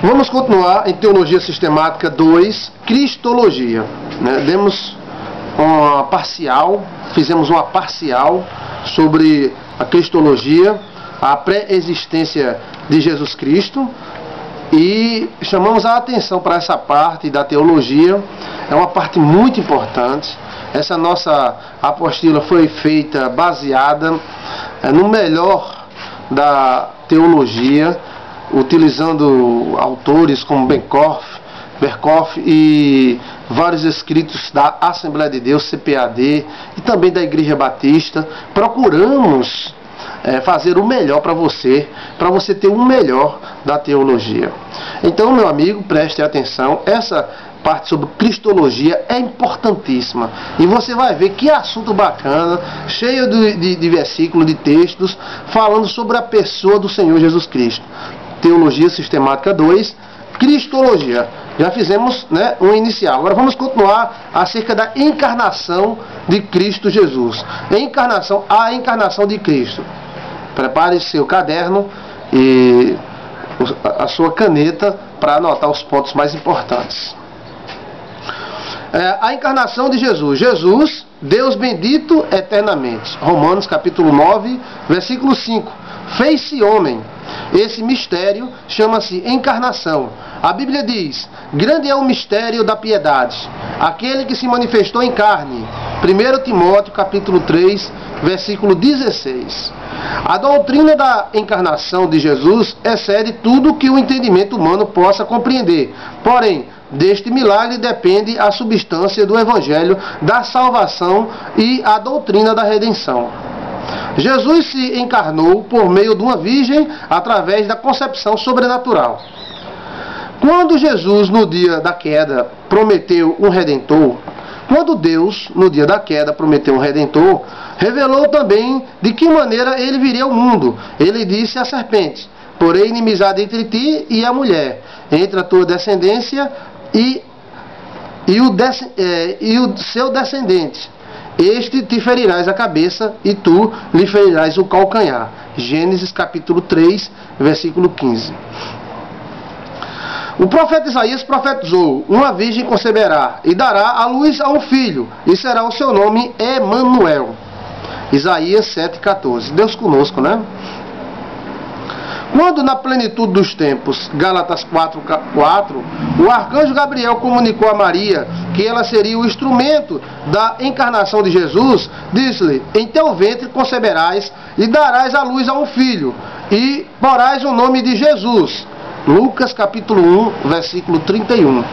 Vamos continuar em Teologia Sistemática 2, Cristologia. Fizemos uma parcial sobre a Cristologia, a pré-existência de Jesus Cristo, e chamamos a atenção para essa parte da teologia. É uma parte muito importante. Essa nossa apostila foi feita baseada no melhor da teologia, utilizando autores como Berkhoff e vários escritos da Assembleia de Deus, CPAD, e também da Igreja Batista. Procuramos fazer o melhor para você ter o melhor da teologia. Então, meu amigo, preste atenção, essa parte sobre Cristologia é importantíssima, e você vai ver que assunto bacana, cheio de versículos, de textos, falando sobre a pessoa do Senhor Jesus Cristo. Teologia Sistemática 2, Cristologia. Já fizemos um inicial. Agora vamos continuar acerca da encarnação de Cristo Jesus. A encarnação de Cristo. Prepare seu caderno e a sua caneta para anotar os pontos mais importantes. A encarnação de Jesus. Jesus, Deus bendito eternamente. Romanos capítulo 9, versículo 5. Fez-se homem. Esse mistério chama-se encarnação. A Bíblia diz: grande é o mistério da piedade, aquele que se manifestou em carne. 1 Timóteo capítulo 3, versículo 16. A doutrina da encarnação de Jesus excede tudo que o entendimento humano possa compreender. Porém, deste milagre depende a substância do Evangelho da salvação e a doutrina da redenção. Jesus se encarnou por meio de uma virgem através da concepção sobrenatural. Quando Jesus, no dia da queda, prometeu um Redentor, quando Deus, no dia da queda, prometeu um Redentor, revelou também de que maneira ele viria ao mundo. Ele disse à serpente: porém inimizade entre ti e a mulher, entre a tua descendência e o seu descendente. Este te ferirás a cabeça e tu lhe ferirás o calcanhar. Gênesis capítulo 3, versículo 15. O profeta Isaías profetizou: uma virgem conceberá e dará à luz a um filho, e será o seu nome Emanuel. Isaías 7,14. Deus conosco, né? Quando na plenitude dos tempos, Gálatas 4,4, o arcanjo Gabriel comunicou a Maria que ela seria o instrumento da encarnação de Jesus, disse-lhe: em teu ventre conceberás e darás à luz a um filho, e porás o nome de Jesus. Lucas capítulo 1, versículo 31.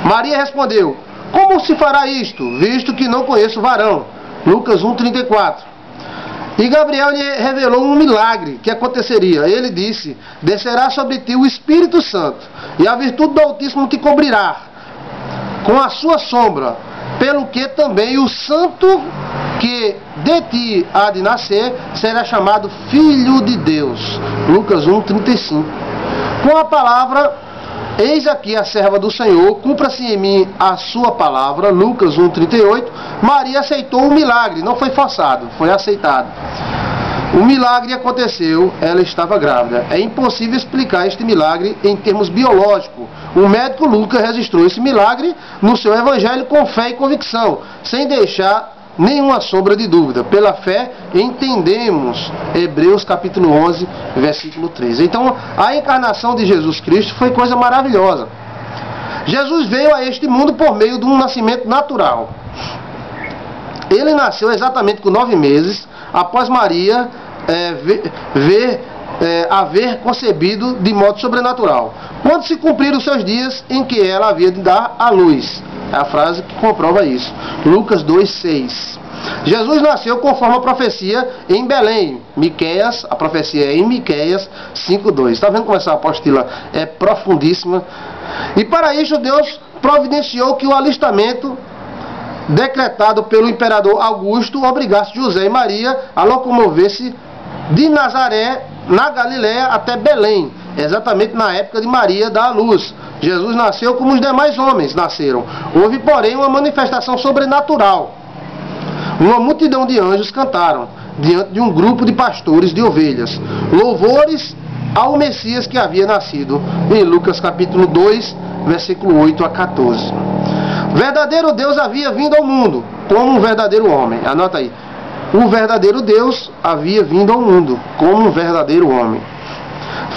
Maria respondeu: como se fará isto, visto que não conheço varão? Lucas 1,34. E Gabriel lhe revelou um milagre que aconteceria. Ele disse: descerá sobre ti o Espírito Santo, e a virtude do Altíssimo te cobrirá com a sua sombra, pelo que também o santo que de ti há de nascer será chamado Filho de Deus. Lucas 1,35. Com a palavra: eis aqui a serva do Senhor, cumpra-se em mim a sua palavra. Lucas 1,38. Maria aceitou o milagre, não foi forçado, foi aceitado. O milagre aconteceu, ela estava grávida. É impossível explicar este milagre em termos biológicos. O médico Lucas registrou esse milagre no seu evangelho com fé e convicção, sem deixar nenhuma sombra de dúvida. Pela fé entendemos. Hebreus capítulo 11, versículo 13. Então, a encarnação de Jesus Cristo foi coisa maravilhosa. Jesus veio a este mundo por meio de um nascimento natural. Ele nasceu exatamente com 9 meses, após Maria haver concebido de modo sobrenatural, quando se cumpriram os seus dias em que ela havia de dar à luz. É a frase que comprova isso. Lucas 2,6. Jesus nasceu conforme a profecia em Belém. Miqueias, a profecia é em Miqueias 5,2. Está vendo como essa apostila é profundíssima? E para isso Deus providenciou que o alistamento decretado pelo imperador Augusto obrigasse José e Maria a locomover-se de Nazaré, na Galiléia, até Belém, exatamente na época de Maria dar à luz. Jesus nasceu como os demais homens nasceram. Houve, porém, uma manifestação sobrenatural. Uma multidão de anjos cantaram diante de um grupo de pastores de ovelhas louvores ao Messias que havia nascido, em Lucas capítulo 2, versículo 8 a 14. Verdadeiro Deus havia vindo ao mundo como um verdadeiro homem. Anota aí. O verdadeiro Deus havia vindo ao mundo como um verdadeiro homem.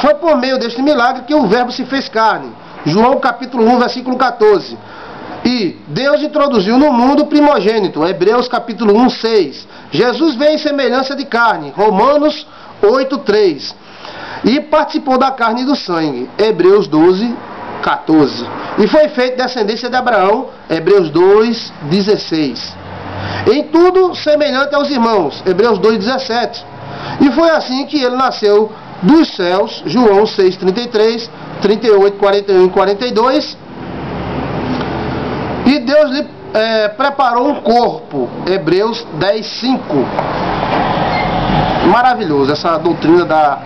Foi por meio deste milagre que o Verbo se fez carne. João capítulo 1, versículo 14. E Deus introduziu no mundo o primogênito. Hebreus capítulo 1, 6. Jesus veio em semelhança de carne. Romanos 8, 3. E participou da carne e do sangue. Hebreus 12, 14. E foi feito descendência de Abraão. Hebreus 2, 16. Em tudo semelhante aos irmãos. Hebreus 2, 17. E foi assim que ele nasceu dos céus. João 6, 33, 38, 41 e 42. E Deus lhe preparou um corpo. Hebreus 10, 5. Maravilhoso essa doutrina da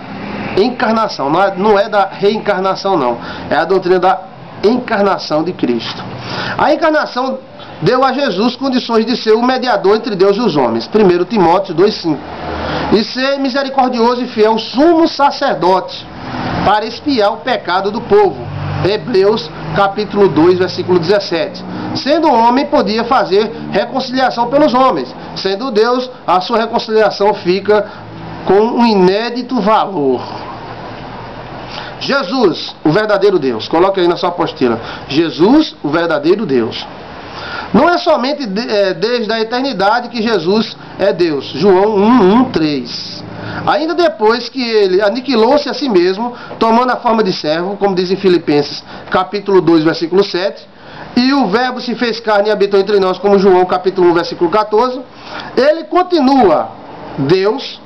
encarnação. Não é da reencarnação, não. É a doutrina da encarnação de Cristo. A encarnação deu a Jesus condições de ser o mediador entre Deus e os homens. 1 Timóteo 2,5. E ser misericordioso e fiel sumo sacerdote para expiar o pecado do povo. Hebreus capítulo 2, versículo 17. Sendo homem, podia fazer reconciliação pelos homens. Sendo Deus, a sua reconciliação fica com um inédito valor. Jesus, o verdadeiro Deus. Coloque aí na sua apostila. Jesus, o verdadeiro Deus. Não é somente desde a eternidade que Jesus é Deus. João 1, 3. Ainda depois que ele aniquilou-se a si mesmo, tomando a forma de servo, como diz em Filipenses capítulo 2, versículo 7, e o Verbo se fez carne e habitou entre nós, como João capítulo 1, versículo 14, ele continua Deus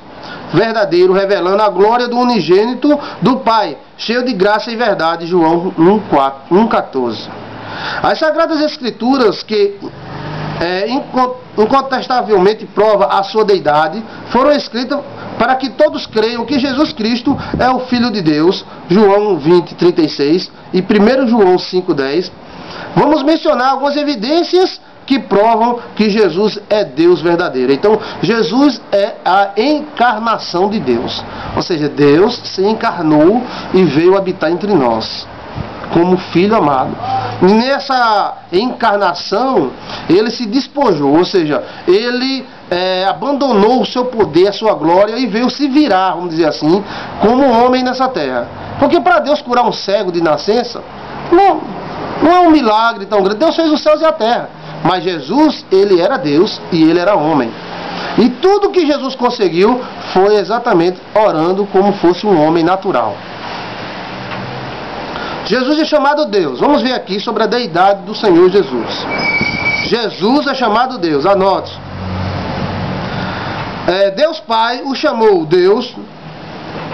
verdadeiro, revelando a glória do unigênito do Pai, cheio de graça e verdade, João 1,14. As Sagradas Escrituras, que incontestavelmente prova a sua deidade, foram escritas para que todos creiam que Jesus Cristo é o Filho de Deus, João 20, 36 e 1 João 5, 10. Vamos mencionar algumas evidências que provam que Jesus é Deus verdadeiro. Então, Jesus é a encarnação de Deus. Ou seja, Deus se encarnou e veio habitar entre nós, como Filho amado. Nessa encarnação, ele se despojou, ou seja, ele abandonou o seu poder, a sua glória e veio se virar, vamos dizer assim, como homem nessa terra. Porque para Deus curar um cego de nascença, não é um milagre tão grande. Deus fez os céus e a terra. Mas Jesus, ele era Deus e ele era homem. E tudo que Jesus conseguiu foi exatamente orando como fosse um homem natural. Jesus é chamado Deus. Vamos ver aqui sobre a deidade do Senhor Jesus. Jesus é chamado Deus. Anote. Deus Pai o chamou Deus.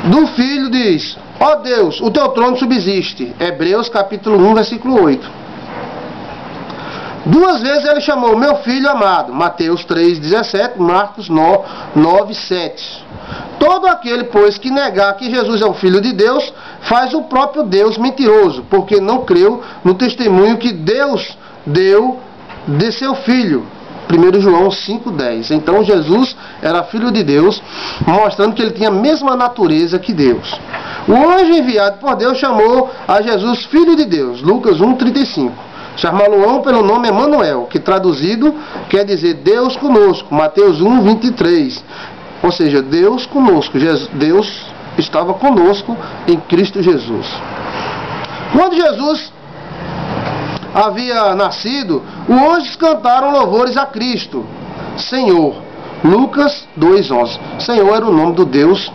Do Filho diz: ó Deus, o teu trono subsiste. Hebreus capítulo 1, versículo 8. Duas vezes ele chamou meu filho amado. Mateus 3, 17. Marcos 9, 7. Todo aquele, pois, que negar que Jesus é o Filho de Deus, faz o próprio Deus mentiroso, porque não creu no testemunho que Deus deu de seu Filho. 1 João 5,10. Então Jesus era Filho de Deus, mostrando que ele tinha a mesma natureza que Deus. O anjo enviado por Deus chamou a Jesus Filho de Deus. Lucas 1,35. Chamá-lo-ão pelo nome Emanuel, que traduzido quer dizer Deus conosco. Mateus 1, 23. Ou seja, Deus conosco. Deus estava conosco em Cristo Jesus. Quando Jesus havia nascido, os anjos cantaram louvores a Cristo, Senhor. Lucas 2,11. Senhor era o nome do Deus,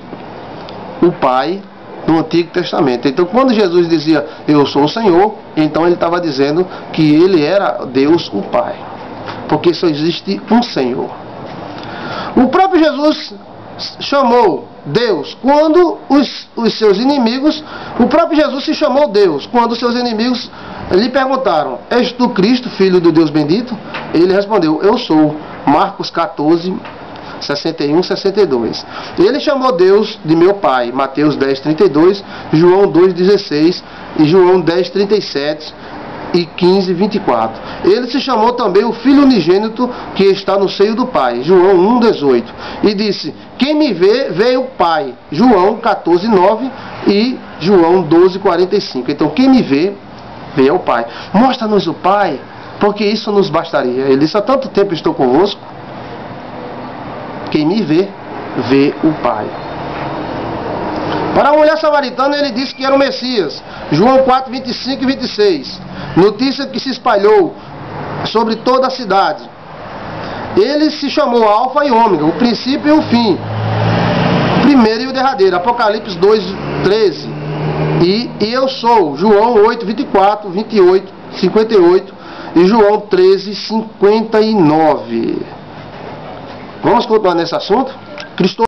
o Pai, no Antigo Testamento. Então, quando Jesus dizia, eu sou o Senhor, então ele estava dizendo que ele era Deus, o Pai. Porque só existe um Senhor. O próprio Jesus chamou Deus quando os seus inimigos, o próprio Jesus se chamou Deus quando os seus inimigos lhe perguntaram, és tu Cristo, Filho do Deus bendito? Ele respondeu, eu sou. Marcos 14, 61, 62. Ele chamou Deus de meu Pai. Mateus 10, 32, João 2, 16 e João 10, 37 e 15, 24. Ele se chamou também o Filho unigênito que está no seio do Pai, João 1, 18. E disse, quem me vê, vê o Pai, João 14, 9 e João 12, 45. Então quem me vê, vê o Pai. Mostra-nos o Pai, porque isso nos bastaria. Ele disse, há tanto tempo estou convosco, quem me vê, vê o Pai. Para a mulher samaritana ele disse que era o Messias, João 4, 25 e 26. Notícia que se espalhou sobre toda a cidade. Ele se chamou Alfa e Ômega, o princípio e o fim, o primeiro e o derradeiro, Apocalipse 2, 13. E eu sou, João 8, 24, 28, 58 e João 13, 59. Vamos continuar nesse assunto? Cristo